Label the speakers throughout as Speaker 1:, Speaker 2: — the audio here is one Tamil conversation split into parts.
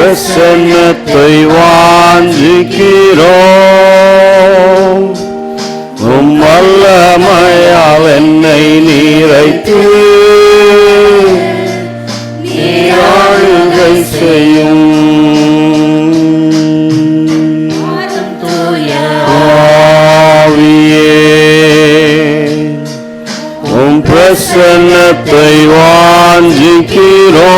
Speaker 1: பிரசன்னத்தை வாஞ்சிக்கிறோம். உம் வல்லமையால் என்னை நிறைத்து ஆளுகை செய்யும். ஆவியே உம் பிரசன்னத்தை வாஞ்சிக்கிறோம்.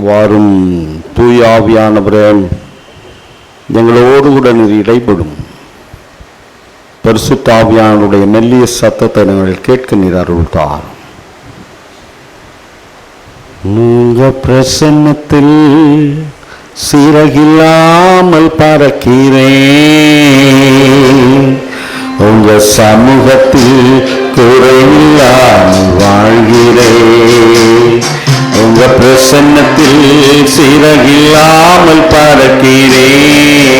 Speaker 1: வாரும் தூய ஆவியானவரே, எங்களோடு கூட நீர் இடைப்படும். பரிசுத்த ஆவியானவருடைய மெல்லிய சத்தத்தை நாங்கள் கேட்க நீர் அருள்தார். உங்க பிரசன்னத்தில் சிறகில்லாமல் பறக்கிறேன். உங்க சமூகத்தில் குறையில்லாமல் வாழ்கிறேன். உங்க பிரசன்னத்தில் சிறகில்லாமல் பறக்கிறேன்.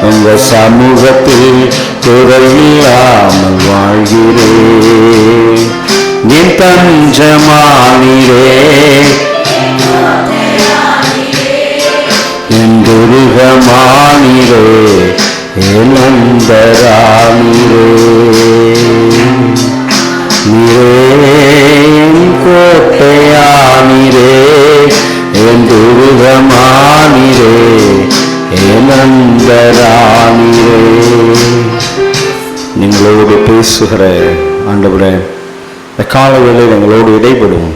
Speaker 1: உங்க சமூகத்தில் குறையில்லாமல் வாழ்கிறேன். என் தஞ்சமானீரே, என் துருகமானீரே, என் அந்தரானீரே. நீரே என் கோட்டையானீரே, என் துருகமானீரே, என் அந்தரானீரே. நீங்களோடு பேசுகிற ஆண்டவரே, இந்த காலவேளையில் எங்களோடு இடைபடும்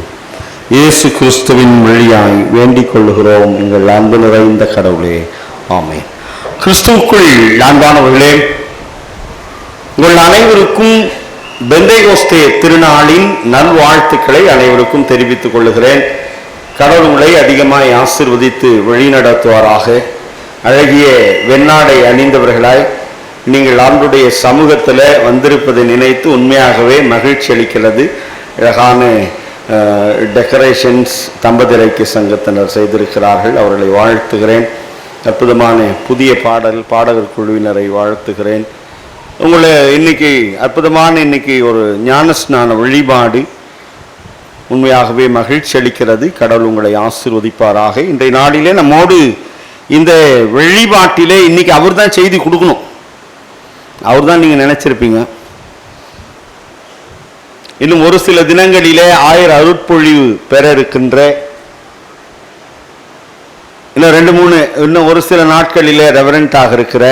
Speaker 1: இயேசு கிறிஸ்துவின் வழியாய் வேண்டிக் கொள்ளுகிறோம். எங்கள் அன்பு நிறைந்த கடவுளே, ஆமென். கிறிஸ்துவுக்குள் அன்பானவர்களே, உங்கள் அனைவருக்கும் பெந்தேகோஸ்தே திருநாளின் நல்வாழ்த்துக்களை அனைவருக்கும் தெரிவித்துக் கொள்ளுகிறேன். கடவுள் உங்களை அதிகமாய் ஆசீர்வதித்து வழிநடத்துவாராக. அழகிய வெண்ணாடை அணிந்தவர்களாய் நீங்கள் ஆண்டுடைய சமூகத்தில் வந்திருப்பதை நினைத்து உண்மையாகவே மகிழ்ச்சி அளிக்கிறது. அழகான டெக்கரேஷன்ஸ் தம்பதிரைக்கு சங்கத்தினர் செய்திருக்கிறார்கள், அவர்களை வாழ்த்துகிறேன். அற்புதமான புதிய பாடகர் குழுவினரை வாழ்த்துகிறேன். உங்களை இன்னைக்கு அற்புதமான ஒரு ஞானஸ்நான வழிபாடு உண்மையாகவே மகிழ்ச்சி அளிக்கிறது. கடவுள் உங்களை ஆசீர்வதிப்பாராக. இன்றைய நாளிலே நம்மோடு இந்த வழிபாட்டிலே இன்னைக்கு அவர் தான் செய்தி கொடுக்கணும். அவர் தான் நீங்கள் நினைச்சிருப்பீங்க. இன்னும் ஒரு சில தினங்களிலே 1000 அருட்பொழிவு பெற இருக்கின்ற, இன்னும் ஒரு சில நாட்களிலே ரெவரண்டாக இருக்கிற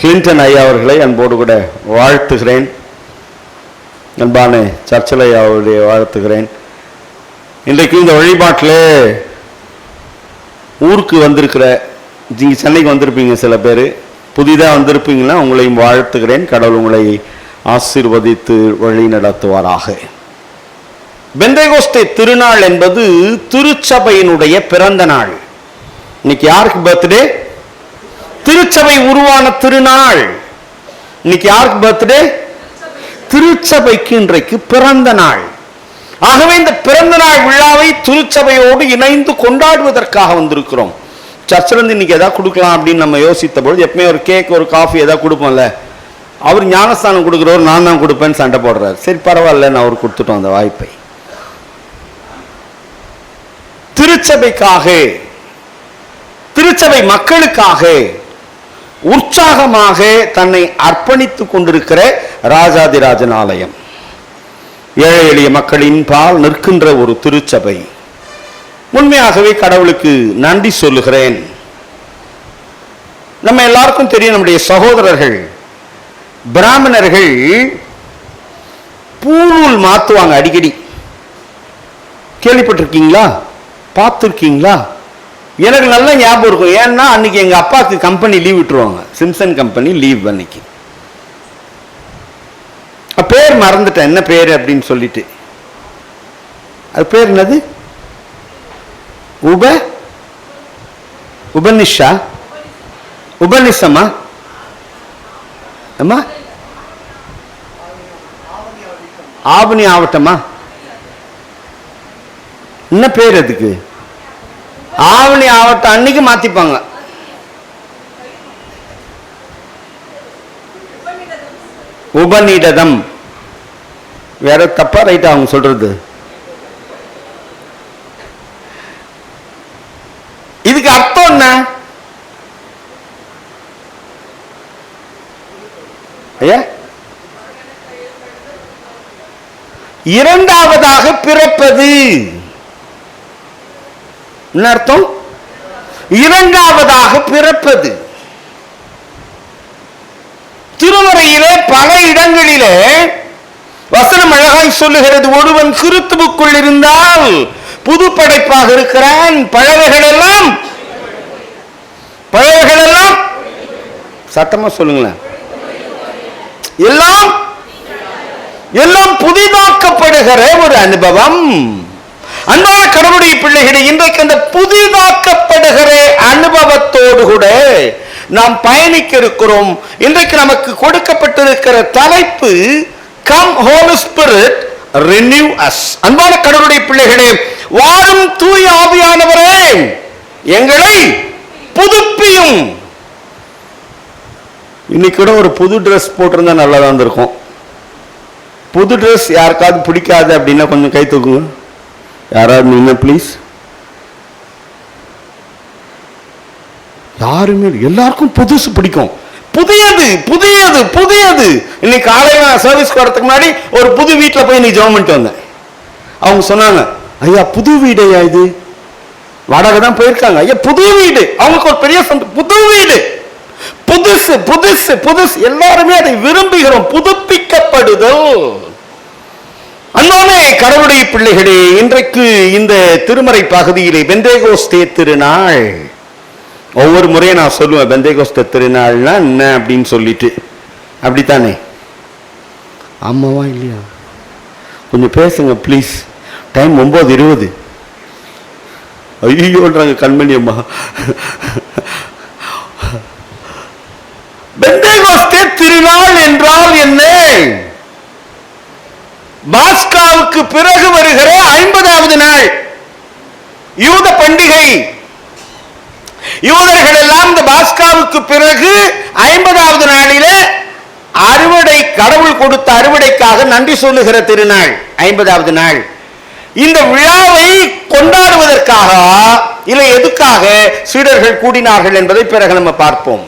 Speaker 1: கிளின்டன் ஐயா அவர்களை அன்போடு கூட வாழ்த்துகிறேன். அன்பான சர்ச்சில் ஐயா அவருடைய வாழ்த்துகிறேன். இன்றைக்கு இந்த வழிபாட்டில் ஊருக்கு வந்திருக்கிற, நீங்கள் சென்னைக்கு வந்திருப்பீங்க, சில பேர் புதிதாக வந்திருப்பீங்கன்னா உங்களையும் வாழ்த்துகிறேன். கடவுள் உங்களை ஆசீர்வதித்து வழி நடத்துவாராக. பெந்தேகோஸ்தே திருநாள் என்பது திருச்சபையினுடைய பிறந்த நாள். இன்னைக்கு யாருக்கு பர்த்டே? திருச்சபை உருவான திருநாள். இன்னைக்கு யாருக்கு பர்த்டே? திருச்சபைக்கு இன்றைக்கு பிறந்த நாள். ஆகவே இந்த பிறந்த நாள் விழாவை திருச்சபையோடு இணைந்து கொண்டாடுவதற்காக வந்திருக்கிறோம். சர்ச்சில் இருந்து இன்னைக்கு எதாவது கொடுக்கலாம் அப்படின்னு நம்ம யோசித்த பொழுது எப்பவுமே ஒரு கேக் ஒரு காஃபி எதாவது கொடுப்போம்ல. அவர் ஞானஸ்தானம் கொடுக்குறவர் நான் தான் கொடுப்பேன்னு சண்டை போடுறாரு. சரி பரவாயில்லன்னு அவர் கொடுத்துட்டோம் அந்த வாய்ப்பை. திருச்சபைக்காக, திருச்சபை மக்களுக்காக உற்சாகமாக தன்னை அர்ப்பணித்துக் கொண்டிருக்கிற ராஜாதிராஜன் ஆலயம், ஏழை எளிய மக்களின் பால் நிற்கின்ற ஒரு திருச்சபை. உண்மையாகவே கடவுளுக்கு நன்றி சொல்லுகிறேன். நம்ம எல்லாருக்கும் தெரியும், நம்முடைய சகோதரர்கள் பிராமணர்கள் பூநூல் மாத்துவாங்க அடிக்கடி. கேள்விப்பட்டிருக்கீங்களா? பார்த்துருக்கீங்களா? எனக்கு நல்ல ஞாபகம் இருக்கும். ஏன்னா அன்னைக்கு எங்க அப்பாவுக்கு கம்பெனி லீவ் விட்டுருவாங்க, சிம்சன் கம்பெனி லீவ் அன்னைக்கு. பேர் மறந்துட்டேன், என்ன பேரு அப்படின்னு சொல்லிட்டு. அது பேர் என்னது? உபனிஷா, உபனிஷமா? அம்மா ஆவணி ஆவட்டமா? என்ன பேர் அதுக்கு? ஆவணி ஆவட்டம் அன்னைக்கு மாத்திப்பாங்க. உபநிடதம். வேற தப்பா ரைட்டா அவங்க சொல்றது? இதுக்கு அர்த்தம் என்ன? இரண்டாவதாக பிறப்பது. என்ன அர்த்தம்? இரண்டாவதாக பிறப்பது. திருமறையிலே பல இடங்களிலே வசனம் அழகாய் சொல்லுகிறது, ஒருவன் கிறிஸ்துவுக்குள் இருந்தால் புது படைப்பாக இருக்கிறான், பழையவைகள் எல்லாம் சத்தமா சொல்லுங்களேன், எல்லாம் எல்லாம் புதிதாக்கப்படுகிற ஒரு அனுபவம். அன்பான கடவுளுடைய பிள்ளைகளை, இன்றைக்கு அந்த புதிதாக்கப்படுகிற அனுபவத்தோடு கூட நாம் பயணிக்க இருக்கிறோம். இன்றைக்கு நமக்கு கொடுக்கப்பட்டிருக்கிற தலைப்பு come Holy Spirit renew us. அன்பான கடவுளுடைய பிள்ளைகளே, வாரும் தூய ஆவியானவரே எங்களை புதுப்பியும். இன்னைக்கு கூட ஒரு புது ட்ரெஸ் போட்டிருந்தா நல்லா தான் இருக்கும். புது ட்ரெஸ் யாருக்காவது பிடிக்காது அப்படின்னா கொஞ்சம் கை தூக்குங்க. யாராவது நின்று ப்ளீஸ். யாருமே, எல்லாருக்கும் புதுசு பிடிக்கும். புதியது புதியது புதியது. இன்னைக்கு காலையில சர்வீஸ்க்கு வரதுக்கு முன்னாடி ஒரு புது வீட்டில் போய் நீ ஜெபம் பண்ணிட்டு வந்தேன். அவங்க சொன்னாங்க, ஐயா புது வீடையா இது? வாடகை தான் போயிருக்காங்க. ஐயா புது வீடு. அவங்களுக்கு ஒரு பெரிய புது வீடு, புதுசு புதுசு புதுசு. எல்லாருமே அதை விரும்புகிறோம், புதுப்பிக்கப்படுதல். அன்பான கடவுளுடைய பிள்ளைகளே, இன்றைக்கு இந்த திருமறை பகுதியிலே பெந்தேகோஸ்தே திருநாள். ஒவ்வொரு முறையும் நான் சொல்லுவேன் பெந்தேகோஸ்தே திருநாள்னா என்ன அப்படின்னு சொல்லிட்டு. அப்படித்தானே? ஆமாவா இல்லையா? கொஞ்சம் பேசுங்க ப்ளீஸ். டைம் 9:20. ஐயோன்றாங்க கண்மணி அம்மா. பெந்தேகோஸ்தே திருநாள் என்றால் என்ன? பாஸ்காவுக்கு பிறகு வருகிற 50வது நாள் யூத பண்டிகை. யூதர்கள் எல்லாம் இந்த பாஸ்காவுக்கு பிறகு 50வது நாளிலே அறுவடை, கடவுள் கொடுத்த அறுவடைக்காக நன்றி சொல்லுகிற திருநாள் 50வது நாள். இந்த விழாவை கொண்டாடுவதற்காக இல்லை எதுக்காக சீடர்கள் கூடினார்கள் என்பதை பிறகு நம்ம பார்ப்போம்.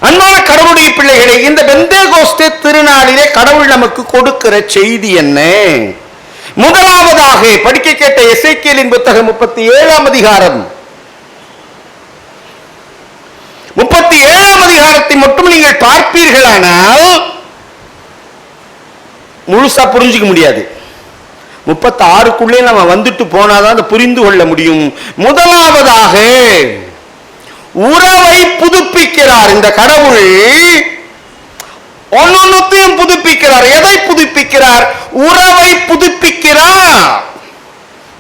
Speaker 1: அன்பான கடவுளுடைய பிள்ளைகளை, இந்த பெந்தேகோஸ்தே திருநாளிலே கடவுள் நமக்கு கொடுக்கிற செய்தி என்ன? முதலாவதாக படிக்க கேட்ட எசேக்கியேலின் புத்தகம் 37ஆம் அதிகாரம். 37ஆம் அதிகாரத்தை மட்டும் நீங்கள் பார்ப்பீர்களானால் முழுசா புரிஞ்சுக்க முடியாது. 36க்குள்ளே நம்ம வந்துட்டு போனாதான் அதை புரிந்து கொள்ள முடியும். முதலாவதாக உறவை புதுப்பிக்கிறார் இந்த கடவுள். ஒன்னொன்னையும் புதுப்பிக்கிறார். எதை புதுப்பிக்கிறார்? உறவை புதுப்பிக்கிறார்.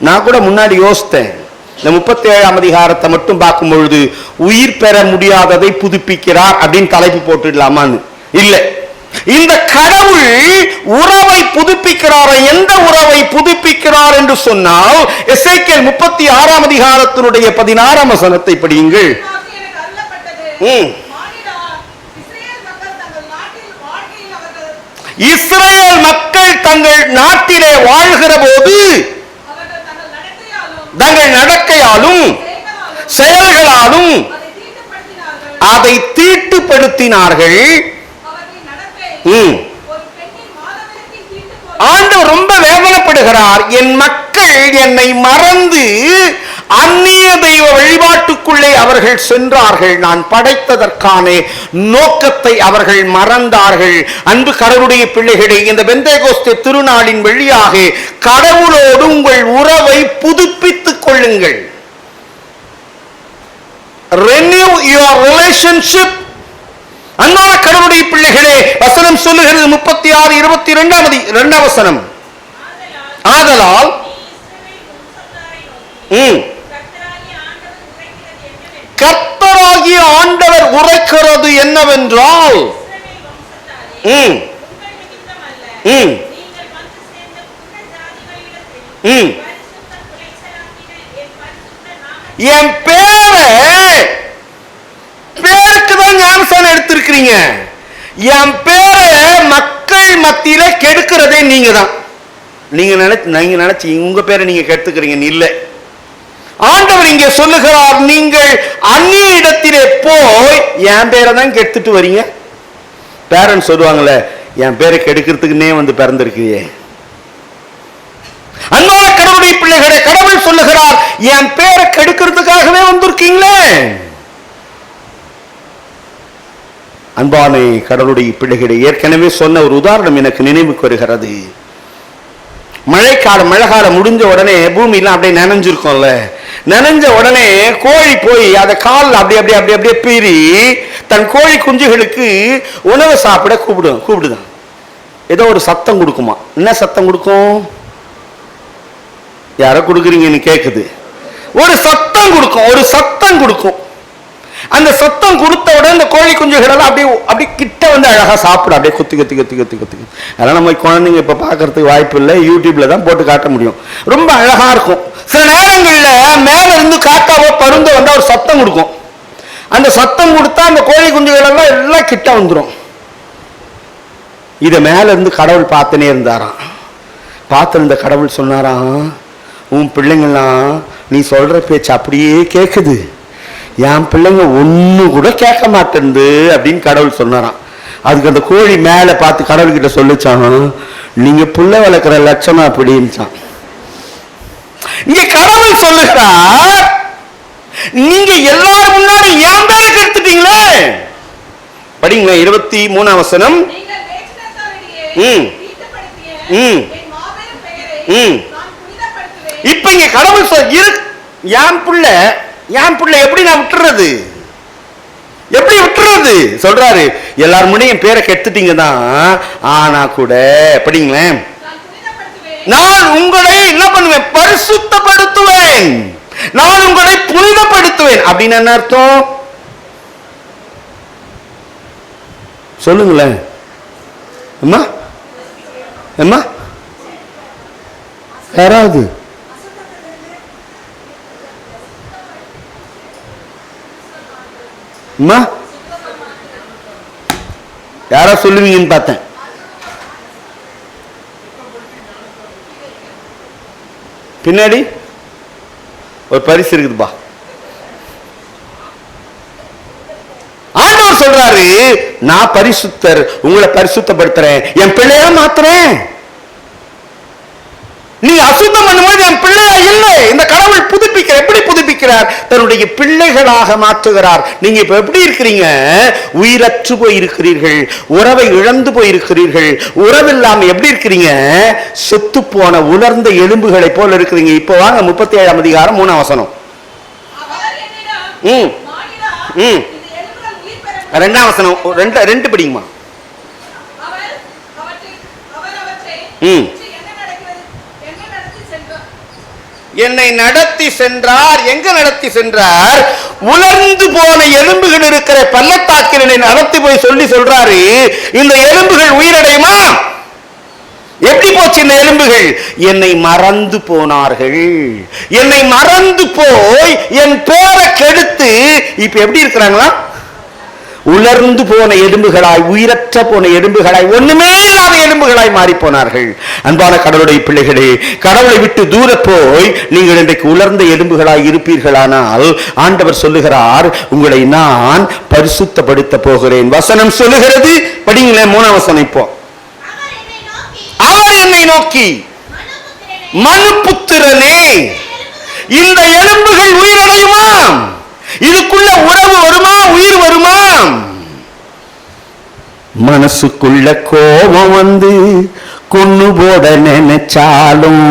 Speaker 1: நான் கூட முன்னாடி யோசித்தேன், இந்த 37ஆம் அதிகாரத்தை மட்டும் பார்க்கும் பொழுது உயிர் பெற முடியாததை புதுப்பிக்கிறார் அப்படின்னு தலைப்பு போட்டுடலாமான்னு. இல்லை, இந்த கடவுள் உறவை புதுப்பிக்கிறார். எந்த உறவை புதுப்பிக்கிறார் என்று சொன்னால் எசேக்கியேல் 36ஆம் அதிகாரத்தினுடைய 16ஆம் வசனத்தை படியுங்கள். இஸ்ரேல் மக்கள் தங்கள் நாட்டிலே வாழ்கிற போது தங்கள் நடக்கையாலும் செயல்களாலும் அதை தீட்டுப்படுத்தினார்கள். ஆண்டவர் ரொம்ப வேதனைப்படுகிறார். என் மக்கள் என்னை மறந்து அந்நிய தெய்வ வழிபாட்டுக்குள்ளே அவர்கள் சென்றார்கள். நான் படைத்ததற்கான நோக்கத்தை அவர்கள் மறந்தார்கள். அன்பு கடவுளுடைய பிள்ளைகளே, இந்த பெந்தேகோஸ்தே திருநாளின் வழியாக கடவுளோடு உங்கள் உறவை புதுப்பித்துக் கொள்ளுங்கள். Renew your relationship. அன்பான கடவுளுடைய பிள்ளைகளே, வசனம் சொல்லுகிறது 36:22 வசனம். ஆதலால் கர்த்தராகிய ஆண்டவர் உரைக்கிறது என்னவென்றால், என் பேருக்கு தான் ஞானஸ்நானம் எடுத்திருக்கிறீங்க. என் பேரை மக்கள் மத்தியில கெடுக்கிறதே நீங்க தான். நீங்க நினைச்சு உங்க பேரை நீங்க கெடுத்துக்கிறீங்க இல்ல. ஆண்டவர் இங்கே சொல்லுகிறார், நீங்கள் அந்நிய இடத்திலே போய் என் பேரை தான் கெடுத்துட்டு வரீங்க. பேரண்ட்ஸ் சொல்லுவாங்களே, என் பேரை கெடுக்கிறதுக்குன்னே வந்து பிறந்திருக்கியே. அன்பான கடவுளுடைய பிள்ளைகளே, கடவுள் சொல்லுகிறார், என் பேரை கெடுக்கிறதுக்காகவே வந்திருக்கீங்களே. அன்பான கடவுளுடைய பிள்ளைகளே, ஏற்கனவே சொன்ன ஒரு உதாரணம் எனக்கு நினைவுக்கு வருகிறது. மழை காலம் முடிஞ்ச உடனே பூமியெல்லாம் அப்படியே நனைஞ்சிருக்கும்ல. நனைஞ்ச உடனே கோழி போய் அதை காலில் அப்படியே பீறி தன் கோழி குஞ்சுகளுக்கு உணவு சாப்பிட கூப்பிடுதான். ஏதோ ஒரு சத்தம் கொடுக்குமா. என்ன சத்தம் கொடுக்கும்? யாரோ கொடுக்குறீங்கன்னு கேட்குது. ஒரு சத்தம் கொடுக்கும். அந்த சத்தம் கொடுத்த உடனே இந்த கோழி குஞ்சுகள் எல்லாம் அப்படியே கிட்ட வந்து அழகா சாப்பிடும். அப்படியே கொத்தி. அதெல்லாம் நம்ம குழந்தைங்க இப்ப பாக்குறதுக்கு வாய்ப்பு இல்லை. யூடியூப்ல தான் போட்டு காட்ட முடியும். ரொம்ப அழகா இருக்கும். சில நேரங்கள்ல மேல இருந்து காக்காவோ பருந்த வந்தா ஒரு சத்தம் கொடுக்கும். அந்த சத்தம் கொடுத்தா அந்த கோழி குஞ்சுகள் எல்லாம் கிட்ட வந்துடும். இத மேல இருந்து கடவுள் பார்த்துனே இருந்தாராம். பார்த்திருந்த கடவுள் சொன்னாராம், உன் பிள்ளைங்கள்லாம் நீ சொல்ற பேச்சு அப்படியே கேக்குது, என் பிள்ளைங்க ஒண்ணு கூட கேட்க மாட்டேன்து அப்படின்னு கடவுள் சொன்னாராம். அதுக்கு அந்த கோழி மேல பார்த்து கடவுள் கிட்ட சொல்லிச்சான், நீங்க புள்ள வளர்க்கிற லட்சணம் அப்படின்னுச்சான். இங்க கடவுள் சொல்லுகிறார், நீங்க எல்லாரும் முன்னாடி என் பேரை கெடுத்துட்டீங்களே. படிங்களா 23 வசனம். இப்ப இங்க கடவுள் என் புள்ள எப்படி நான் விட்டுறது சொல்றாரு. எல்லாரும் முன்னையும் பேரை கெடுத்துட்டீங்க தான், ஆனா கூட படிங்களேன், நான் உங்களை என்ன பண்ணுவேன்? பரிசுத்தப்படுத்துவேன். நான் உங்களை புனிதப்படுத்துவேன். அப்படின்னு என்ன அர்த்தம் சொல்லுங்களேன். அம்மா யாராவது யாரா சொல்லுவீங்கன்னு பார்த்தேன். பின்னாடி ஒரு பரிசு இருக்குதுப்பா. ஆண்டவர் சொல்றாரு, நான் பரிசுத்தர், உங்களை பரிசுத்தப்படுத்துறேன், என் பிள்ளையா மாத்துறேன். நீ அசுத்தம் பண்ணும்போது என் பிள்ளையா இல்லை. இந்த கடவுள் புதுப்பிக்கிறார். எப்படி புதுப்பிக்கிறார்? தன்னுடைய பிள்ளைகளாக மாற்றுகிறார். நீங்க இப்ப எப்படி இருக்கிறீங்க? உயிரற்று போயிருக்கிறீர்கள், உறவை இழந்து போயிருக்கிறீர்கள். உறவில்லாம எப்படி இருக்கிறீங்க? செத்து போன உலர்ந்த எலும்புகளை போல இருக்கிறீங்க. இப்ப வாங்க 37 அதிகாரம் 3 வசனம். 2 வசனம் 2 படிங்கம்மா. என்னை நடத்தி சென்றார். எங்க நடத்தி சென்றார்? உலர்ந்து போன எலும்புகள் இருக்கிற பள்ளத்தாக்கில் என்னை நடத்தி போய் சொல்றாரு, இந்த எலும்புகள் உயிரடையுமா? எப்படி போச்சு இந்த எலும்புகள்? என்னை மறந்து போனார்கள். என்னை மறந்து போய் என் பேரை கெடுத்து இப்ப எப்படி இருக்கிறாங்களா? உலர்ந்து போன எலும்புகளாய், உயிரற்ற போன எலும்புகளாய், ஒண்ணுமே இல்லாத எலும்புகளாய் மாறி போனார்கள். அன்பான கடவுளுடைய பிள்ளைகளே, கடவுளை விட்டு தூர போய் நீங்கள் இன்றைக்கு உலர்ந்த எலும்புகளாய் இருப்பீர்களானால் ஆண்டவர் சொல்லுகிறார், உங்களை நான் பரிசுத்தப்படுத்த போகிறேன். வசனம் சொல்லுகிறது, படிங்களேன் 3 வசனம். இப்போ அவர் என்னை நோக்கி, மனுபுத்திரனே, இந்த எலும்புகள் உயிரடையுமா? இதுக்குள்ள உறவு வருமா? உயிர் வருமா? மனசுக்குள்ள கோபம் வந்து கொன்னு போட நினைச்சாலும்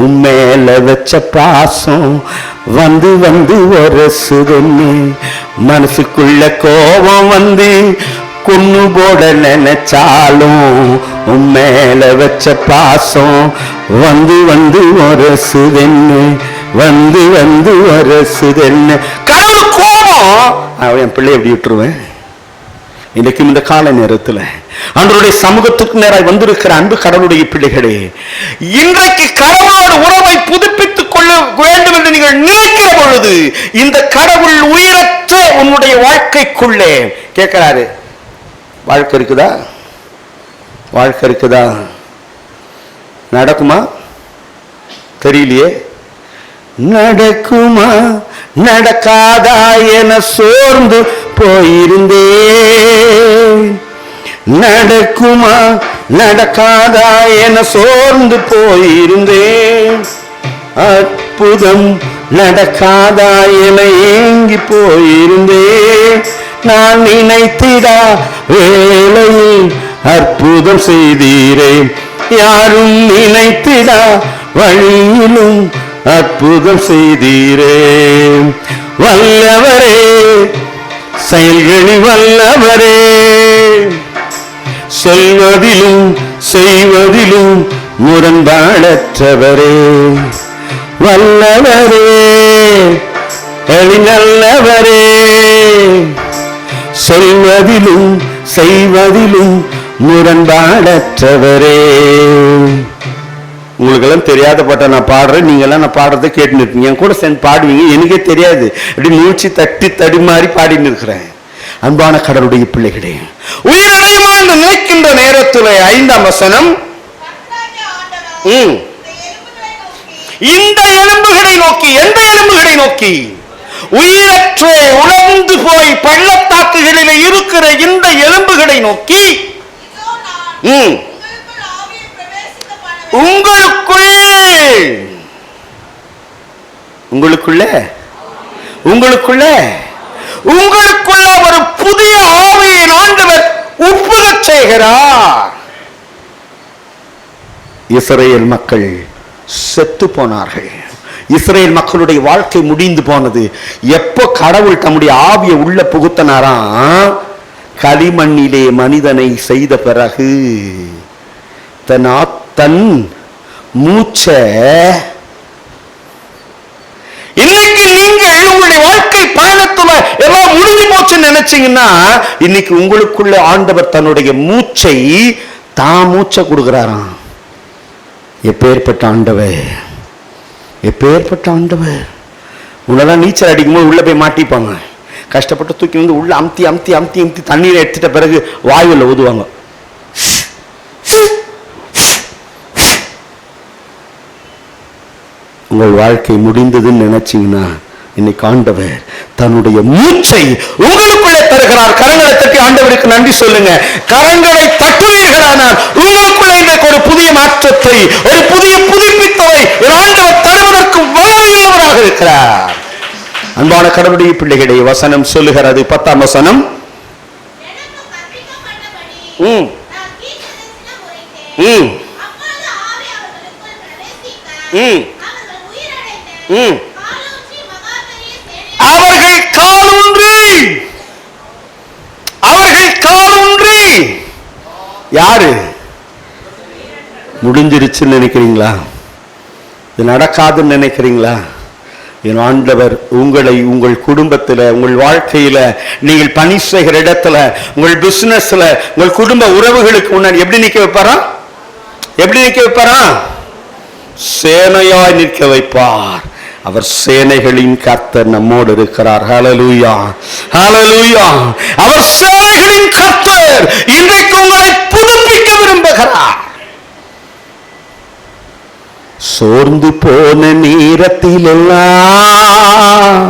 Speaker 1: உண்மையில வச்ச பாசம் வந்து வந்து ஒரசுதுன்னு. மனசுக்குள்ள கோபம் வந்து கொன்னு போட நினைச்சாலும் உண்மையில வச்ச பாசம் வந்து வந்து ஒரசுதுன்னு, வந்து வந்து ஒரசுதுன்னு. கடவுள் கோபம். என் பிள்ளை எப்படி விட்டுருவேன்? இன்றைக்கும் இந்த கால நேரத்தில் ஆண்டவருடைய சமூகத்துக்கு நேராக வந்திருக்கிற அன்பு கடவுளுடைய பிள்ளைகளே, இன்றைக்கு கடவுளோட உறவை புதுப்பித்துக் கொள்ள வேண்டும் என்று நீங்கள் நினைக்கிற பொழுது இந்த கடவுள் உயிரற்ற உன்னுடைய வாழ்க்கைக்குள்ளே கேட்கிறாரு, வாழ்க்கை இருக்குதா? வாழ்க்கை இருக்குதா? நடக்குமா? தெரியலையே. நடக்குமா நடக்காதா என சோர்ந்து போயிருந்தேன். நடக்குமா நடக்காதா என சோர்ந்து போயிருந்தேன். அற்புதம் நடக்காதா என ஏங்கி போயிருந்தேன். நான் நினைத்திடா வேளையில் அற்புதம் செய்தீரே. யாரும் நினைத்திடா வழியிலும் அற்புதம் செய்தீரே. வல்லவரே, செயல்களில் வல்லவரே, சொல்வதிலும் செய்வதிலும் முரண்பாடற்றவரே. வல்லவரே, நல்லவரே, சொல்வதிலும் செய்வதிலும் முரண்பாடற்றவரே. உங்களுக்கெல்லாம் தெரியாத பாட்டை நான் பாடுறேன், நீங்கெல்லாம் நான் பாடுறதை கேட்டு இருக்கீங்க, என் கூட சேர்ந்து பாடுவீங்க. எனக்கே தெரியாது, அப்படி மூச்சு தட்டி தடுமாறி பாடின்னு இருக்கிறேன். அன்பான கடவுளுடைய பிள்ளைகளே, உயிரிழமா என்று நினைக்கின்ற நேரத்தில் 5ஆம் வசனம், இந்த எலும்புகளை நோக்கி. எந்த எலும்புகளை நோக்கி? உயிரற்ற உலர்ந்து போய் பள்ளத்தாக்குகளில் இருக்கிற இந்த எலும்புகளை நோக்கி, உங்களுக்குள்ள ஒரு புதிய ஆவியை ஆண்டவர் உட்புகச் செய்கிறார். இஸ்ரவேல் மக்கள் செத்து போனார்கள். இஸ்ரவேல் மக்களுடைய வாழ்க்கை முடிந்து போனது. எப்போ கடவுள் தம்முடைய ஆவியை உள்ள புகுத்தனாராம்? களிமண்ணிலே மனிதனை செய்த பிறகு தன் மூச்ச. இன்னைக்கு நீங்கள் உங்களுடைய வாழ்க்கை பயணத்துல எல்லாம் முடிஞ்சு போச்சுன்னு நினைச்சீங்கன்னா, இன்னைக்கு உங்களுக்குள்ள ஆண்டவர் தன்னுடைய மூச்சை தான் மூச்சை கொடுக்கிறாராம். எப்பேற்பட்ட ஆண்டவர், எப்பேற்பட்ட ஆண்டவர். உன்னெல்லாம் நீச்சல் அடிக்கும்போது உள்ள போய் மாட்டிப்பாங்க. கஷ்டப்பட்டு தூக்கி வந்து உள்ள அமுத்தி அமுத்தி அமுத்தி அமுத்தி தண்ணீரை எடுத்துட்ட பிறகு வாயுல ஊதுவாங்க. உங்கள் வாழ்க்கை முடிந்ததுன்னு நினைச்சீங்கன்னா, இன்னைக்கு ஆண்டவர் தன்னுடைய மூச்சை உங்களுக்குள்ளே தருகிறார். கரங்களை தட்டி ஆண்டவருக்கு நன்றி சொல்லுங்க. கரங்களை தட்டுவீர்களானால் உங்களுக்குள்ளே இன்றைக்கு ஒரு புதிய மாற்றத்தை, ஒரு புதிய புதுப்பித்தலை ஆண்டவர் தருவதற்கு வல்லமையுள்ளவராக இருக்கிறார். அன்பான கடவுளுடைய பிள்ளைகளை வசனம் சொல்லுகிறது. 10ஆம் வசனம், அவர்கள் காலூன்றி. யாரு? முடிஞ்சிருச்சுன்னு நினைக்கிறீங்களா? இது நடக்காதுன்னு நினைக்கிறீங்களா? என் ஆண்டவர் உங்களை உங்கள் குடும்பத்தில், உங்கள் வாழ்க்கையில, நீங்கள் பணி செய்கிற இடத்துல, உங்கள் பிசினஸ்ல, உங்கள் குடும்ப உறவுகளுக்கு முன்னாடி எப்படி நிற்க வைப்பாரா? எப்படி நிற்க வைப்பாரா? சேனையாய் நிற்க வைப்பார். அவர் சேனைகளின் கர்த்தர் நம்மோடு இருக்கிறார். ஹல்லேலூயா, ஹல்லேலூயா. அவர் சேனைகளின் கர்த்தர் இன்றைக்கு உங்களை புதுப்பிக்க விரும்புகிறார். சோர்ந்து போன நேரத்தில் எல்லாம்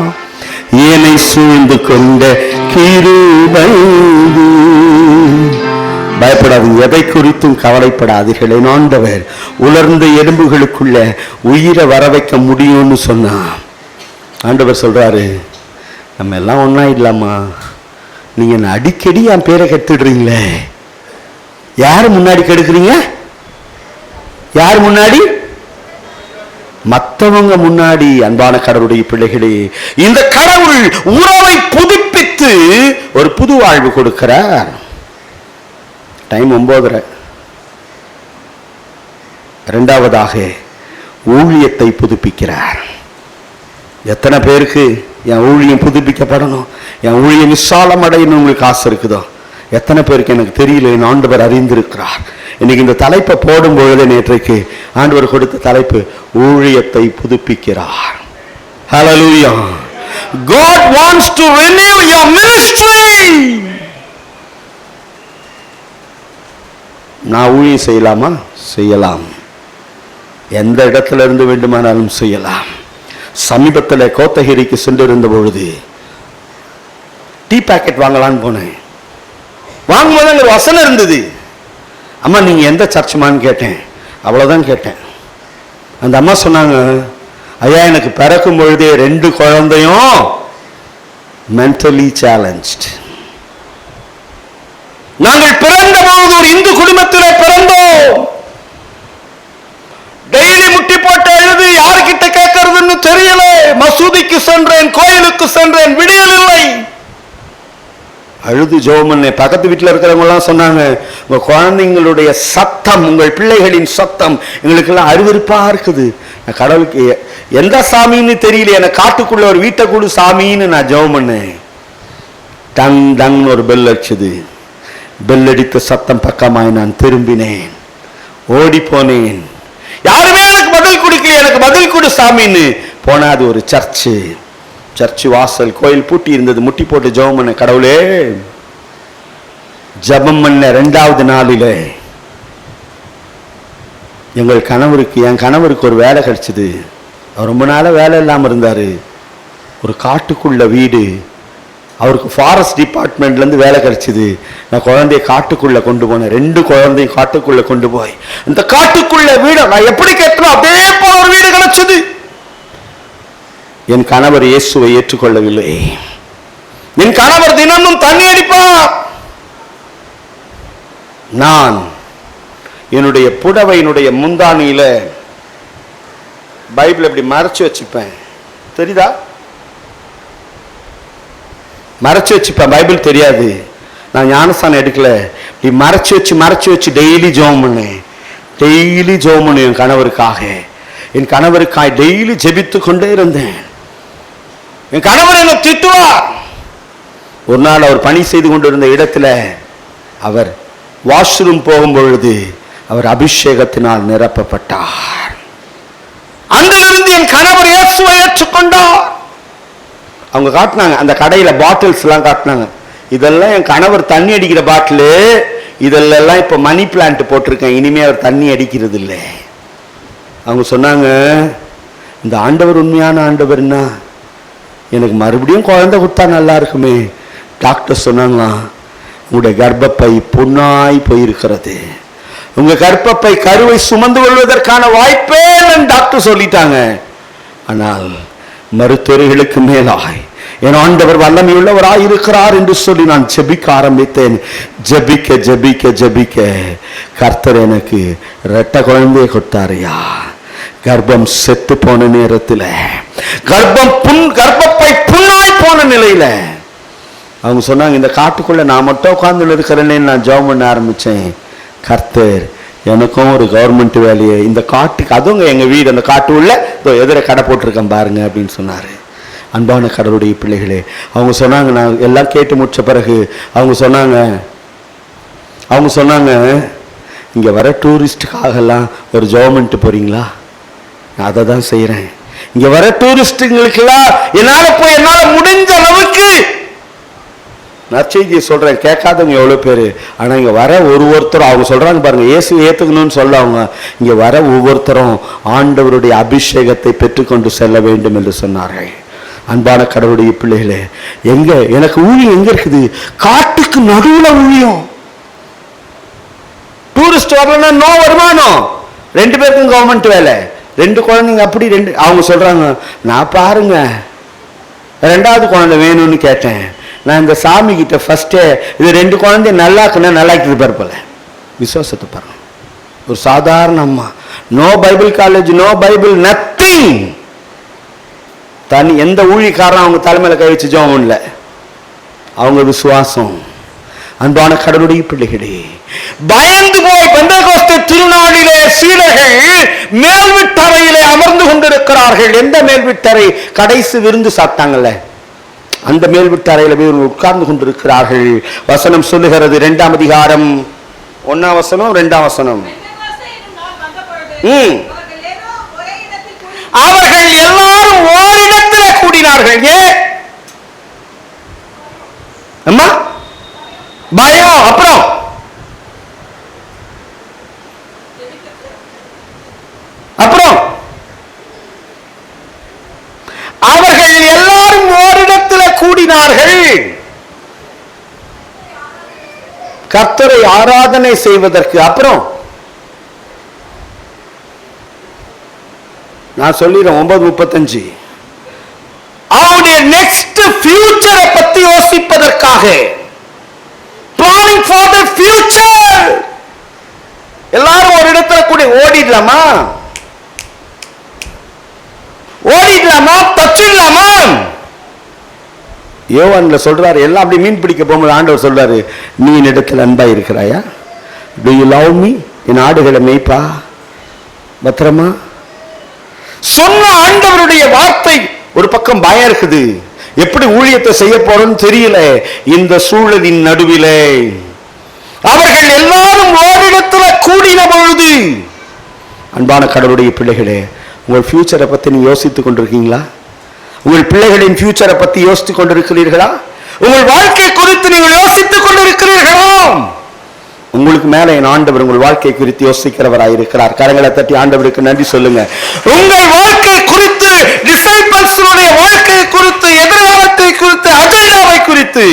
Speaker 1: என்னை சூழ்ந்து கொண்ட கிருபை, பயப்படாதீங்க, எதை குறித்தும் கவலைப்படாதீர்கள். என் ஆண்டவர் உலர்ந்த எலும்புகளுக்குள்ள உயிரை வர வைக்க முடியும்னு சொன்னா ஆண்டவர் சொல்றாரு, நம்ம எல்லாம் ஒன்னா இல்லாமா, நீங்க அடிக்கடி என் பேரை கெடுத்துடுறீங்களே. யாரு முன்னாடி கெடுக்கிறீங்க? யார் முன்னாடி? மற்றவங்க முன்னாடி. அன்பான கடவுளுடைய பிள்ளைகளே, இந்த கடவுள் உறவை புதுப்பித்து ஒரு புது வாழ்வு கொடுக்கிறார். டைம் 9:30. இரண்டாவதாக ஊழியத்தை புதுப்பிக்கிறார். எத்தனை பேருக்கு என் ஊழியம் புதுப்பிக்கப்படணும், என் ஊழியம் விசாலம் அடையணும் உங்களுக்கு ஆசை இருக்குதோ? எத்தனை பேருக்கு எனக்கு தெரியல. என் ஆண்டவர் அறிந்திருக்கிறார். இன்னைக்கு இந்த தலைப்பை போடும் பொழுது, நேற்றைக்கு ஆண்டவர் கொடுத்த தலைப்பு ஊழியத்தை புதுப்பிக்கிறார். ஹல்லேலூயா. God wants to renew your ministry. நான் ஊழியம் செய்யலாமா? செய்யலாம். எந்த இடத்துல இருந்து வேண்டுமானாலும் செய்யலாம். சமீபத்தில் கோத்தகிரிக்கு சென்றிருந்த பொழுது டீ பாக்கெட் வாங்கலான்னு போனேன். வாங்கும்போது அங்கே வசனம் இருந்தது. அம்மா நீங்க எந்த சர்ச்சுமான்னு கேட்டேன். அவ்வளவுதான் கேட்டேன். அந்த அம்மா சொன்னாங்க, ஐயா எனக்கு பிறக்கும் பொழுதே 2 குழந்தையும் மென்டலி சேலஞ்ச்டு. நாங்கள் பிறந்த பொழுது ஒரு இந்து குடும்பத்திலே பிறந்தோம். டெய்லி முட்டி போட்டு எழுதி யாருக்கிட்ட கேட்கறதுன்னு தெரியல. மசூதிக்கு சென்றேன், கோயிலுக்கு சென்றேன், விடியல் இல்லை. அழுது ஜெபம் பண்ணேன். பக்கத்து வீட்டில் இருக்கிறவங்க எல்லாம் சொன்னாங்க, உங்க குழந்தைங்களுடைய சத்தம், உங்கள் பிள்ளைகளின் சத்தம் எங்களுக்கெல்லாம் அருவருப்பா இருக்குது. கடவுளுக்கு எந்த சாமின்னு தெரியல, எனக்கு காட்டுக்குள்ள ஒரு வீட்டை கூடு சாமின்னு நான் ஜெபம் பண்ணேன். டங் டங்னு ஒரு பெல் அடிச்சது. பெல் அடித்த சத்தம் பக்கமாய் நான் திரும்பினேன், ஓடி போனேன். யாருமே எனக்கு பதில் கொடுக்கல. எனக்கு பதில் கொடு சாமின்னு போனா அது ஒரு சர்ச்சு. சர்ச்சு வாசல், கோயில் பூட்டி இருந்தது. முட்டி போட்டு ஜெபம் பண்ண, கடவுளே. ஜெபம் பண்ண 2வது நாளில என் கணவருக்கு ஒரு வேலை கிடைச்சது. அவர் ரொம்ப நாள வேலை இல்லாமல் இருந்தாரு. ஒரு காட்டுக்குள்ள வீடு. அவருக்கு ஃபாரஸ்ட் டிபார்ட்மெண்ட்ல இருந்து வேலை கிடைச்சது. நான் குழந்தைய காட்டுக்குள்ள கொண்டு போனேன். 2 குழந்தையும் காட்டுக்குள்ள கொண்டு போய் இந்த காட்டுக்குள்ள வீடு நான் எப்படி கேட்டோம் அப்படியே போல ஒரு வீடு கிடைச்சது. என் கணவர் இயேசுவை ஏற்றுக்கொள்ளவில்லை. என் கணவர் தினமும் தண்ணி அடிப்பார். நான் என்னுடைய புடவையினுடைய முந்தானியில பைபிள் இப்படி மறைச்சு வச்சுப்பேன். தெரியுதா? மறைச்சு வச்சுப்பேன். பைபிள் தெரியாது. நான் ஞானஸ்தானம் எடுக்கல. இப்படி மறைச்சு வச்சு டெய்லி ஜெபம் பண்ணேன். டெய்லி ஜெபம் பண்ணேன் என் கணவருக்காக. என் கணவருக்காக டெய்லி ஜெபித்து கொண்டே இருந்தேன். என் கணவர் என்ன திட்டுவார். ஒரு நாள் அவர் பணி செய்து கொண்டிருந்த இடத்துல அவர் வாஷ்ரூம் போகும் பொழுது அவர் அபிஷேகத்தினால் நிரப்பப்பட்டார். அன்றிலிருந்து என் கணவர் இயேசுவை ஏற்றுக்கொண்டார். அவங்க காட்டினாங்க, அந்த கடையில பாட்டில்ஸ் எல்லாம் காட்டினாங்க. இதெல்லாம் என் கணவர் தண்ணி அடிக்கிற பாட்டிலு, இதெல்லாம் இப்ப மணி பிளான்ட் போட்டிருக்கேன், இனிமே அவர் தண்ணி அடிக்கிறது இல்லை. அவங்க சொன்னாங்க, இந்த ஆண்டவர் உண்மையான ஆண்டவர்னா எனக்கு மறுபடியும் குழந்தை கொடுத்தா நல்லா இருக்குமே. டாக்டர் சொன்னாங்களா, உங்களுடைய கர்ப்பப்பை புண்ணாய் போயிருக்கிறது, உங்க கர்ப்பப்பை கருவை சுமந்து கொள்வதற்கான வாய்ப்பே இல்லைன்னு டாக்டர் சொல்லிட்டாங்க. ஆனால் மருத்துவர்களுக்கு மேலாய் என் ஆண்டவர் வல்லமை உள்ளவராய் இருக்கிறார் என்று சொல்லி நான் ஜெபிக்க ஆரம்பித்தேன். ஜெபிக்க ஜெபிக்க ஜெபிக்க கர்த்தர் எனக்கு 2 குழந்தையை கொடுத்தாரையா. கர்ப்பம் செத்து போன நேரத்தில், கர்ப்பப்பை புண்ணாய் போன நிலையில அவங்க சொன்னாங்க, இந்த காட்டுக்குள்ள நான் மட்டும் உட்கார்ந்து இருக்கிறேன்னு நான் ஜெபம் பண்ண ஆரம்பிச்சேன். கர்த்தர் எனக்கும் ஒரு கவர்மெண்ட் வேலையை இந்த காட்டுக்கு, அதுவும் எங்க வீடு அந்த காட்டு உள்ள எதிர கடை போட்டிருக்கேன் பாருங்க அப்படின்னு சொன்னாரு. அன்பான கடவுளுடைய பிள்ளைகளே, அவங்க சொன்னாங்க, நான் எல்லாம் கேட்டு முடிச்ச பிறகு அவங்க சொன்னாங்க இங்க வர டூரிஸ்டுக்காகலாம் ஒரு ஜெபம் போறீங்களா? நான் அதை தான் செய்யறேன். இங்க வர டூரிஸ்டுங்களுக்கெல்லாம் என்னால முடிஞ்ச அளவுக்கு நற்செய்தியை சொல்றேன். கேட்காதவங்க எவ்வளவு பேரு. ஆனா இங்க வர ஒருத்தரும் அவங்க சொல்றாங்க பாருங்க, இயேசு ஏத்துக்கணும்னு சொல்லுவாங்க. இங்க வர ஒவ்வொருத்தரும் ஆண்டவருடைய அபிஷேகத்தை பெற்றுக்கொண்டு செல்ல வேண்டும் என்று சொன்னார்கள். அன்பான கடவுளுடைய பிள்ளைகளே, எனக்கு ஊழியம் எங்க இருக்குது? காட்டுக்கு நடுவுல ஊழியம். டூரிஸ்ட் வரலன்னா நோ வருமானம். 2 பேருக்கும் கவர்மெண்ட் வேலை, 2 குழந்தைங்க. அப்படி 2 அவங்க சொல்றாங்க, நான் பாருங்க 2வது குழந்தை வேணும்னு கேட்டேன். நான் இந்த சாமி கிட்ட ஃபர்ஸ்டே இது 2 குழந்தை நல்லாக்குன்னா நல்லாக்கிட்டு இருப்பார். விசுவாசத்தை பாருங்க. ஒரு சாதாரண அம்மா, no Bible college, no Bible, nothing. தனி எந்த ஊழியக்காரன் அவங்க தலைமையில கை வச்சு ஜெபம் பண்ணல. அவங்க விசுவாசம். அன்பான கடவுளுடைய பிள்ளைகளே, பயந்து போய் பெந்தெகோஸ்தே திருநாளிலே சீடர்கள் மேல் வீட்டறையிலே அமர்ந்து கொண்டிருக்கிறார்கள். எந்த மேல் வீட்டறை? கடைசி விருந்து சாப்பிட்டாங்கல்ல, அந்த மேல் வீட்டறையில போய் உட்கார்ந்து கொண்டிருக்கிறார்கள். வசனம் சொல்லுகிறது, 2ஆம் அதிகாரம் 1ஆம் வசனம் 2ஆம் வசனம். அவர்கள் எல்லாரும் ஓரிடத்தில் கூடினார்கள். ஏன்? அம்மா பயம். அப்புறம் அவர்கள் எல்லாரும் ஓரிடத்தில் கூடினார்கள் கர்த்தரை ஆராதனை செய்வதற்கு. அப்புறம் நான் சொல்லிடுறேன் 9:35. அவருடைய நெக்ஸ்ட் ஃபியூச்சரை பத்தி யோசிப்பதற்காக, பிளானிங் ஃபார் தி ஃபியூச்சர். எல்லாரும் ஒரு இடத்துல கூடி ஓடிடலாமா? தச்சிடலாமா? யோவான்ல சொல்றாரு, எல்லாம் அப்படி மீன் பிடிக்க போகும்போது ஆண்டவர் சொல்றாரு, நீ என்னிடத்தில் அன்பா இருக்கிறாயா? Do you love me? என் ஆடுகளை மேய்ப்பா பத்திரமா சொன்ன ஆண்டவருடைய வார்த்தை. ஒரு பக்கம் பயம் இருக்குது, எப்படி ஊழியத்தை செய்ய போறோம்னு தெரியல. இந்த சூழலின் நடுவிலே அவர்கள் எல்லாரும் ஓரிடத்தில் கூடின பொழுது, அன்பான கடவுளுடைய பிள்ளைகளே, உங்கள் ஃபியூச்சரை பத்தி நீ யோசித்துக் கொண்டிருக்கீங்களா? உங்கள் பிள்ளைகளின் ஃபியூச்சரை பத்தி யோசித்துக் கொண்டிருக்கிறீர்களா? உங்கள் வாழ்க்கை குறித்து நீங்கள் யோசித்துக் கொண்டிருக்கிறீர்களா? உங்களுக்கு மேல என் ஆண்டவர் உங்கள் வாழ்க்கை குறித்து யோசிக்கிறவராயிருக்கிறார். கரங்களை தட்டி ஆண்டவருக்கு நன்றி சொல்லுங்க. உங்கள் வாழ்க்கை குறித்து, டிசைபிள்ஸ் வாழ்க்கை குறித்து, எதிர்காலத்தை குறித்து, அஜெண்டாவை குறித்து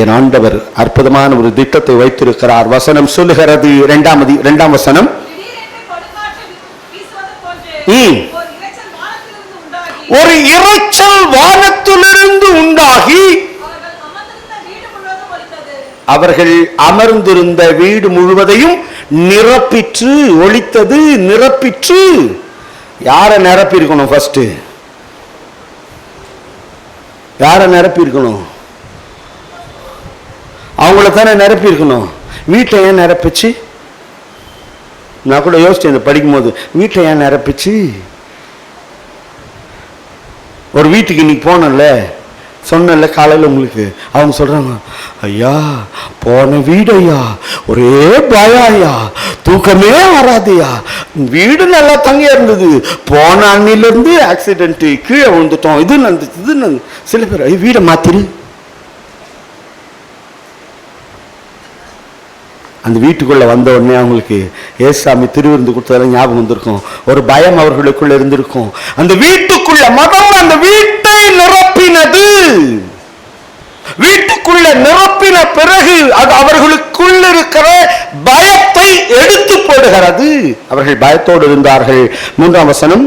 Speaker 1: என் ஆண்டவர் அற்புதமான ஒரு திட்டத்தை வைத்திருக்கிறார். வசனம் சொல்லுகிறது, 2ஆம் வசனம். ஒரு இரைச்சல் வானத்திலிருந்து உண்டாகி அவர்கள் அமர்ந்திருந்த வீடு முழுவதையும் நிரப்பிற்று. ஒளித்தது, நிரப்பிற்று. யாரை நிரப்பி இருக்கணும்? ஃபர்ஸ்ட் யாரை நிரப்பி இருக்கணும்? அவங்கள தானே நிரப்பி இருக்கணும். வீட்டை ஏன் நிரப்பிச்சு? நான் கூட யோசிச்சேன் படிக்கும் போது, வீட்டை ஏன் நிரப்பிச்சு? ஒரு வீட்டுக்கு இன்னைக்கு போனல, சொன்னல காலையில் உங்களுக்கு, அவங்க சொல்றாங்க, ஐயா போன வீடு ஐயா, ஒரே பயம் ஐயா, தூக்கமே வராதுயா, வீடு நல்லா தங்கியா இருந்தது, போன அன்னிலிருந்து ஆக்சிடென்ட், கீழே விழுந்துட்டோம், இது நடந்துச்சு. சில பேர் வீடை மாத்திரு. அந்த வீட்டுக்குள்ள வந்த உடனே அவங்களுக்கு ஏசாமி திருவிருந்து கொடுத்ததெல்லாம் ஞாபகம் வந்திருக்கும். ஒரு பயம் அவர்களுக்குள்ள இருந்திருக்கும். அந்த வீட்டுக்குள்ள மதம் அந்த வீட்டை நிரப்பினது. வீட்டுக்குள்ள நிரப்பின பிறகு அது அவர்களுக்குள்ள இருக்கிற பயத்தை எடுத்து போடுகிறது. அவர்கள் பயத்தோடு இருந்தார்கள். 3ஆம் வசனம்.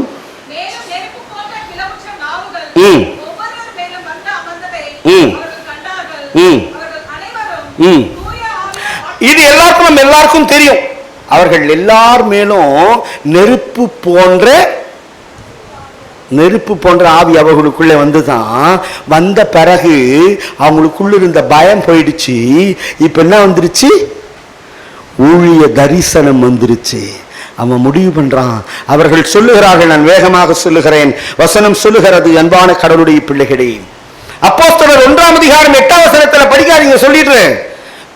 Speaker 1: இது எல்லாருக்கும் தெரியும். அவர்கள் எல்லார் மேலும் நெருப்பு போன்ற ஆவி அவர்களுக்குள்ளே வந்துதான். வந்த பிறகு அவங்களுக்குள்ள இருந்த பயம் போயிடுச்சு. இப்ப என்ன வந்துருச்சு? ஊழிய தரிசனம் வந்துருச்சு. அவன் முடிவு பண்றான். அவர்கள் சொல்லுகிறார்கள், நான் வேகமாக சொல்லுகிறேன், வசனம் சொல்லுகிறது, அன்பான கடவுளுடைய பிள்ளைகளே, அப்போஸ்தலர் 1ஆம் அதிகாரம் 8ஆம் வசனத்துல படிக்காதீங்க, சொல்லிடுறேன்.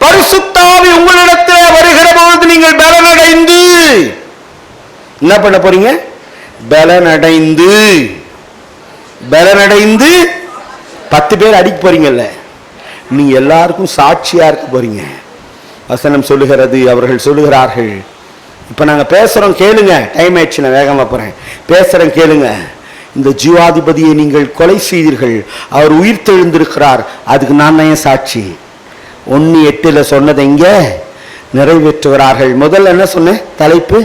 Speaker 1: பரிசுத்த ஆவி உங்களிடத்தில் வருகிற பொழுது நீங்கள் பலனடைந்து என்ன பண்ண போறீங்க? பலனடைந்து 10 பேர் அடிக்க போறீங்கல்ல, நீங்க எல்லாருக்கும் சாட்சியா இருக்க போறீங்க. வசனம் சொல்லுகிறது, அவர்கள் சொல்லுகிறார்கள், இப்ப நாங்க பேசுறோம் கேளுங்க, டைம் ஆயிடுச்சு, நான் வேகமா போறேன், பேசுறேன் கேளுங்க. இந்த ஜீவாதிபதியை நீங்கள் கொலை செய்தீர்கள், அவர் உயிர் தெழுந்திருக்கிறார், அதுக்கு நான் தான் சாட்சி. 1:8 சொன்னது எங்க? நிறைவேற்றுகிறார்கள். முதல்ல என்ன சொன்னேன் தலைப்பு?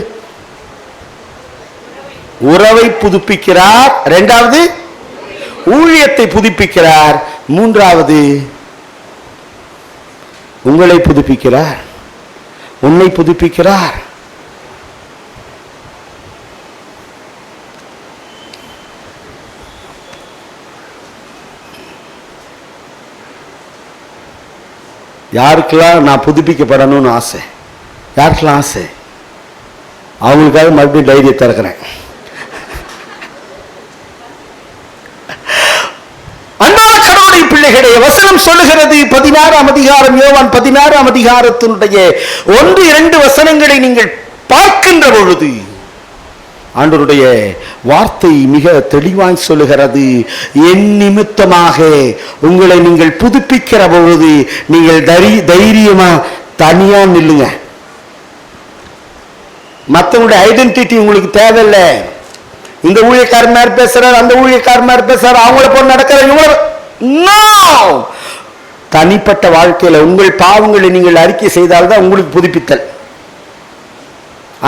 Speaker 1: உறவை புதுப்பிக்கிறார். இரண்டாவது ஊழியத்தை புதுப்பிக்கிறார். மூன்றாவது உங்களை புதுப்பிக்கிறார், உன்னை புதுப்பிக்கிறார். யாருக்கெல்லாம் நான் புதுப்பிக்கப்படணும்னு ஆசை? யாருக்கெல்லாம் ஆசை? அவங்களுக்காக மறுபடியும் தைரியத்தை இருக்கிறேன். அன்பான கடவுளுடைய பிள்ளைகளே, வசனம் சொல்லுகிறது 16ஆம் அதிகாரம், யோவான் 16ஆம் அதிகாரத்தினுடைய 1-2 வசனங்களை நீங்கள் பார்க்கின்ற பொழுது ஆண்டவருடைய வார்த்தை மிக தெளிவாய் சொல்லுகிறது. என் நிமித்தமாக உங்களை நீங்கள் புதுப்பிக்கிற பொழுது நீங்கள் தைரியமா தனியா நில்லுங்க. மற்றவங்களுடைய ஐடென்டிட்டி உங்களுக்கு தேவையில்லை. இந்த ஊழியக்காரர் மாதிரி பேசுறாரு, அந்த ஊழியக்காரர் மாதிரி பேசுறாரு, அவங்கள போல நடக்கிற தனிப்பட்ட வாழ்க்கையில உங்கள் பாவங்களை நீங்கள் அறிக்கை செய்தால்தான் உங்களுக்கு புதுப்பித்தல்.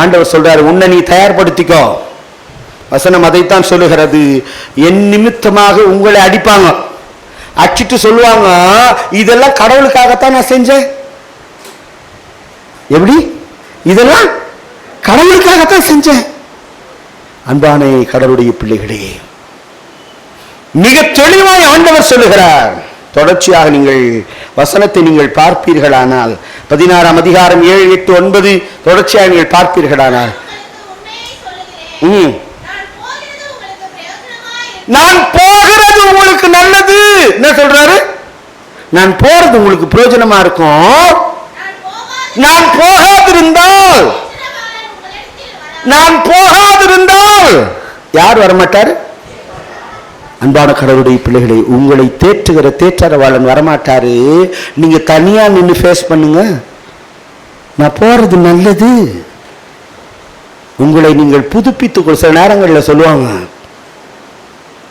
Speaker 1: ஆண்டவர் சொல்றாரு, உன்னை நீ தயார்படுத்திக்கோ. வசனம் அதைத்தான் சொல்லுகிறது. என் நிமித்தமாக உங்களை அடிப்பாங்க, அடிச்சிட்டு சொல்லுவாங்க, இதெல்லாம் கடவுளுக்காகத்தான் நான் செஞ்சேன். எப்படி? இதெல்லாம் கடவுளுக்காகத்தான் செஞ்சேன். அன்பான கடவுளுடைய பிள்ளைகளே, மிக தெளிவாய் ஆண்டவர் சொல்லுகிறார். தொடர்ச்சியாக நீங்கள் வசனத்தை நீங்கள் பார்ப்பீர்களானால் 16ஆம் அதிகாரம் 7, 8, 9 தொடர்ச்சியாக நீங்கள் பார்ப்பீர்களானால், நான் போகிறது உங்களுக்கு நல்லது. என்ன சொல்றாரு? நான் போறது உங்களுக்கு பிரயோஜனமா இருக்கும். நான் போகாதிருந்தால் யார் வரமாட்டார்? அன்பான கடவுளுடைய பிள்ளைகளை, உங்களை தேற்றுகிற தேற்றரவாளன் வரமாட்டாரு. நீங்க தனியா நின்று ஃபேஸ் பண்ணுங்க. நான் போறது நல்லது. உங்களை நீங்கள் புதுப்பித்துக்கொள். சில நேரங்களில் சொல்லுவாங்க,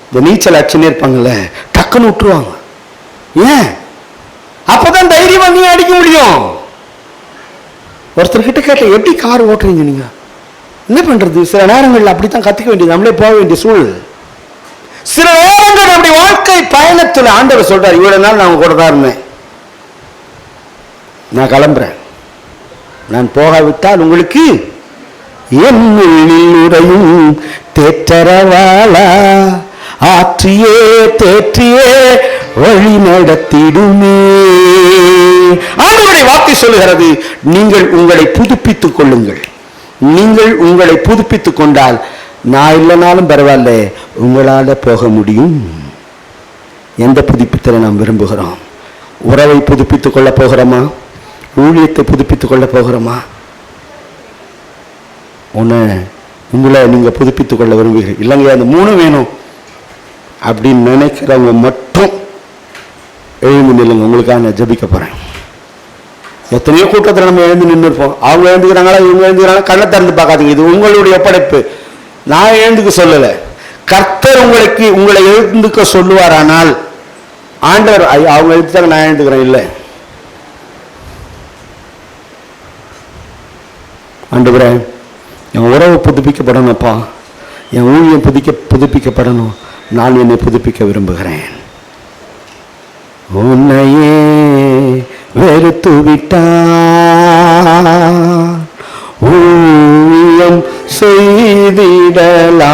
Speaker 1: இந்த நீச்சல் அடிச்சுன்னு இருப்பாங்கல்ல, டக்குன்னு விட்டுருவாங்க. ஏன்? அப்பதான் தைரியமா நீ அடிக்க முடியும். ஒருத்தர்கிட்ட கேட்ட, எப்படி கார் ஓட்டுறீங்க நீங்க? என்ன பண்றது? சில நேரங்களில் அப்படித்தான் கத்துக்க வேண்டியது, நம்மளே போக வேண்டிய சூழல். சில நேரங்கள் அப்படி வாழ்க்கை பயணத்தில் ஆண்டவர் சொல்றார், இவ்வளவு நாள் நான் கூட தான் இருந்தேன், நான் கிளம்புறேன். நான் போகாவிட்டால் உங்களுக்கு என்னுள்ளில் உறையும் தேற்றரவாளா ஆற்றியே தேற்றியே வழி நடத்திடுமே. ஆண்டவருடைய வார்த்தை சொல்லுகிறது, நீங்கள் உங்களை புதுப்பித்துக் கொள்ளுங்கள். நீங்கள் உங்களை புதுப்பித்துக் கொண்டால் நான் இல்லைனாலும் பரவாயில்ல, உங்களால போக முடியும். எந்த புதுப்பித்தலை நாம் விரும்புகிறோம்? உறவை புதுப்பித்துக் கொள்ள போகிறோமா? ஊழியத்தை புதுப்பித்துக் கொள்ள போகிறோமா? உங்களை நீங்க புதுப்பித்துக் கொள்ள விரும்புகிறீங்க இல்லைங்க, அந்த 3 வேணும் அப்படின்னு நினைக்கிறவங்க மட்டும் எழுந்து நில்லுங்க. உங்களுக்காக நான் ஜெபிக்க போறேன். எத்தனையோ கூட்டத்தில் நம்ம எழுந்து நின்று இருப்போம். அவங்க எழுந்துக்கிறாங்களா, இவங்க எழுந்துக்கிறாங்க, கண்ணை திறந்து பார்க்காதீங்க. இது உங்களுடைய ஒப்படைப்பு. நான் எழுந்துக்க சொல்லலை. கர்த்தர் உங்களை எழுந்துக்க சொல்லுவாரானால், ஆண்டவர் அவங்க எழுத்துட்டாங்க நான் எழுந்துக்கிறேன் இல்லை. ஆண்டவரே, என் உறவு புதுப்பிக்கப்படணும்ப்பா, என் ஊழியம் புதுப்பிக்கப்படணும். நான் என்னை புதுப்பிக்க விரும்புகிறேன். உன்னையே வெறுத்து விட்டான் ஊழியம் செய்திடலாம்,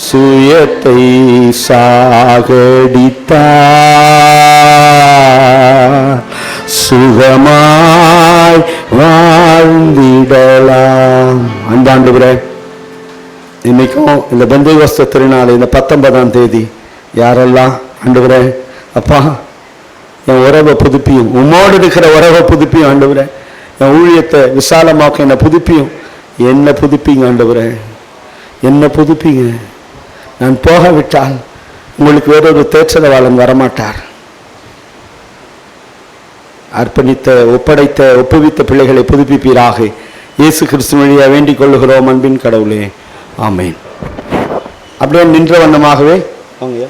Speaker 1: சுயத்தை சாகடித்தார் சுகமாய் வாழ்ந்திடலாம். ஆண்டவரே, இன்னைக்கும் இந்த பெந்தேகோஸ்து திருநாள், இந்த 19ஆம் தேதி யாரெல்லாம் ஆண்டவரே அப்பா என் உறவை புதுப்பியும், உம்மோடு இருக்கிற உறவை புதுப்பியும் ஆண்டவரே, என் ஊழியத்தை விசாலமாக்க என்னை புதுப்பியும், என்ன புதுப்பிங்க ஆண்டவரே, என்ன புதுப்பிங்க. நான் போகாவிட்டால் உங்களுக்கு வேறொரு தேற்றரவாளன் வரமாட்டார். ஒப்புவித்த பிள்ளைகளை புதுப்பிப்பீராக. இயேசு கிறிஸ்து வழியாக வேண்டிக் கொள்ளுகிறோம் அன்பின் கடவுளே, ஆமேன். அப்படியே நின்ற வண்ணமாகவே அவங்க